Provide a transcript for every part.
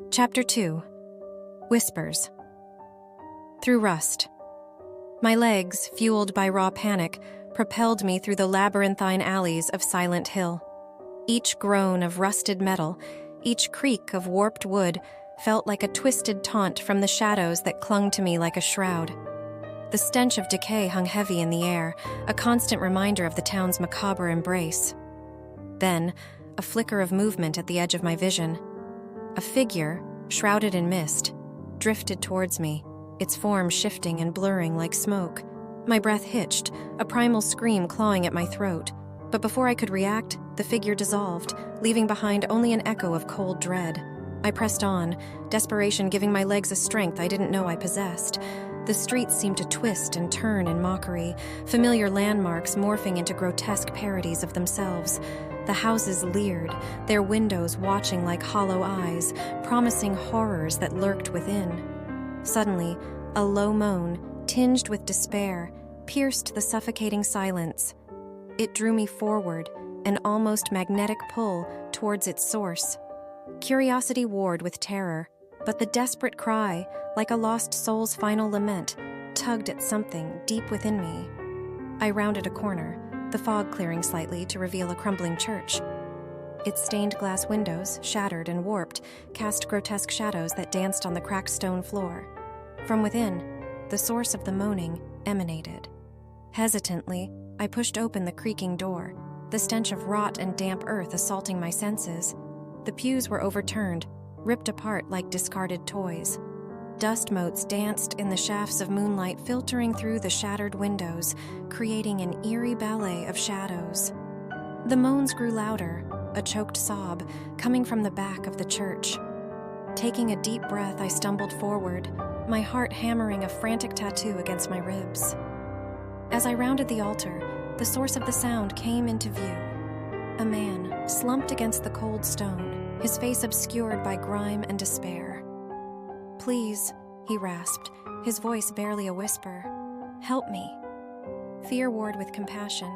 Chapter 2. Whispers. Through rust. My legs, fueled by raw panic, propelled me through the labyrinthine alleys of Silent Hill. Each groan of rusted metal, each creak of warped wood felt like a twisted taunt from the shadows that clung to me like a shroud. The stench of decay hung heavy in the air, a constant reminder of the town's macabre embrace. Then, a flicker of movement at the edge of my vision. A figure, shrouded in mist, drifted towards me, its form shifting and blurring like smoke. My breath hitched, a primal scream clawing at my throat. But before I could react, the figure dissolved, leaving behind only an echo of cold dread. I pressed on, desperation giving my legs a strength I didn't know I possessed. The streets seemed to twist and turn in mockery, familiar landmarks morphing into grotesque parodies of themselves. The houses leered, their windows watching like hollow eyes, promising horrors that lurked within. Suddenly, a low moan, tinged with despair, pierced the suffocating silence. It drew me forward, an almost magnetic pull towards its source. Curiosity warred with terror, but the desperate cry, like a lost soul's final lament, tugged at something deep within me. I rounded a corner, the fog clearing slightly to reveal a crumbling church. Its stained glass windows, shattered and warped, cast grotesque shadows that danced on the cracked stone floor. From within, the source of the moaning emanated. Hesitantly, I pushed open the creaking door, the stench of rot and damp earth assaulting my senses. The pews were overturned, ripped apart like discarded toys. Dust motes danced in the shafts of moonlight filtering through the shattered windows, creating an eerie ballet of shadows. The moans grew louder, a choked sob coming from the back of the church. Taking a deep breath, I stumbled forward, my heart hammering a frantic tattoo against my ribs. As I rounded the altar, the source of the sound came into view. A man, slumped against the cold stone, his face obscured by grime and despair. "Please," he rasped, his voice barely a whisper. "Help me." Fear warred with compassion,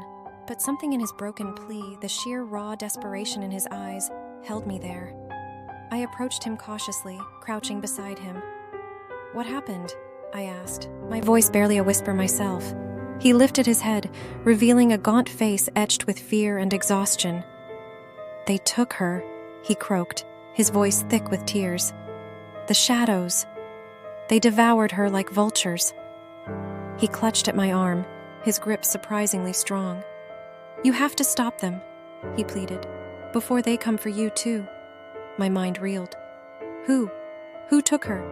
but something in his broken plea, the sheer raw desperation in his eyes, held me there. I approached him cautiously, crouching beside him. "What happened?" I asked, my voice barely a whisper myself. He lifted his head, revealing a gaunt face etched with fear and exhaustion. "They took her," he croaked, his voice thick with tears. "The shadows. They devoured her like vultures." He clutched at my arm, his grip surprisingly strong. "You have to stop them," he pleaded, "before they come for you too." My mind reeled. Who? Who took her?"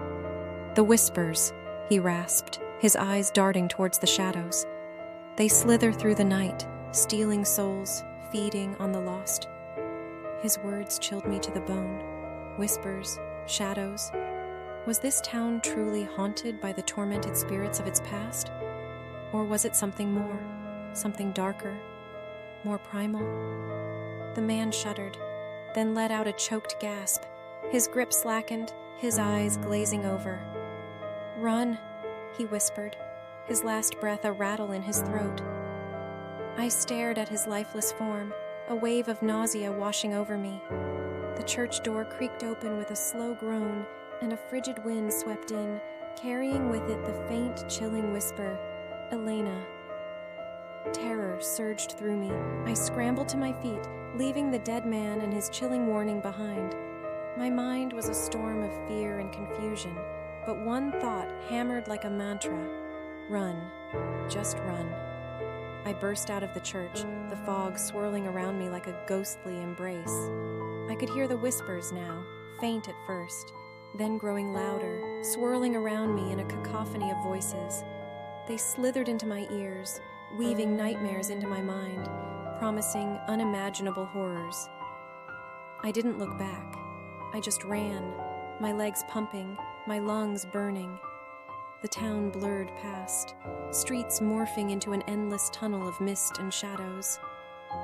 "The whispers," he rasped, his eyes darting towards the shadows. "They slither through the night, stealing souls, feeding on the lost." His words chilled me to the bone. Whispers, shadows. Was this town truly haunted by the tormented spirits of its past? Or was it something more, something darker, more primal? The man shuddered, then let out a choked gasp. His grip slackened, his eyes glazing over. "Run," he whispered, his last breath a rattle in his throat. I stared at his lifeless form, a wave of nausea washing over me. The church door creaked open with a slow groan, and a frigid wind swept in, carrying with it the faint, chilling whisper, "Elena." Terror surged through me. I scrambled to my feet, leaving the dead man and his chilling warning behind. My mind was a storm of fear and confusion, but one thought hammered like a mantra: run, just run. I burst out of the church, the fog swirling around me like a ghostly embrace. I could hear the whispers now, faint at first, then growing louder, swirling around me in a cacophony of voices. They slithered into my ears, weaving nightmares into my mind, promising unimaginable horrors. I didn't look back. I just ran, my legs pumping, my lungs burning. The town blurred past, streets morphing into an endless tunnel of mist and shadows.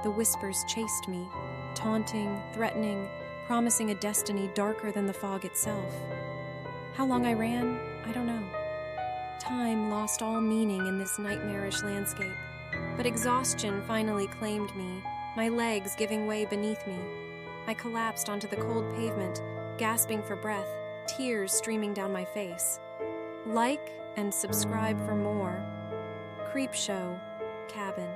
The whispers chased me, taunting, threatening, promising a destiny darker than the fog itself. How long I ran, I don't know. Time lost all meaning in this nightmarish landscape, but exhaustion finally claimed me, my legs giving way beneath me. I collapsed onto the cold pavement, gasping for breath, tears streaming down my face. Like and subscribe for more. Creepshow Cabin.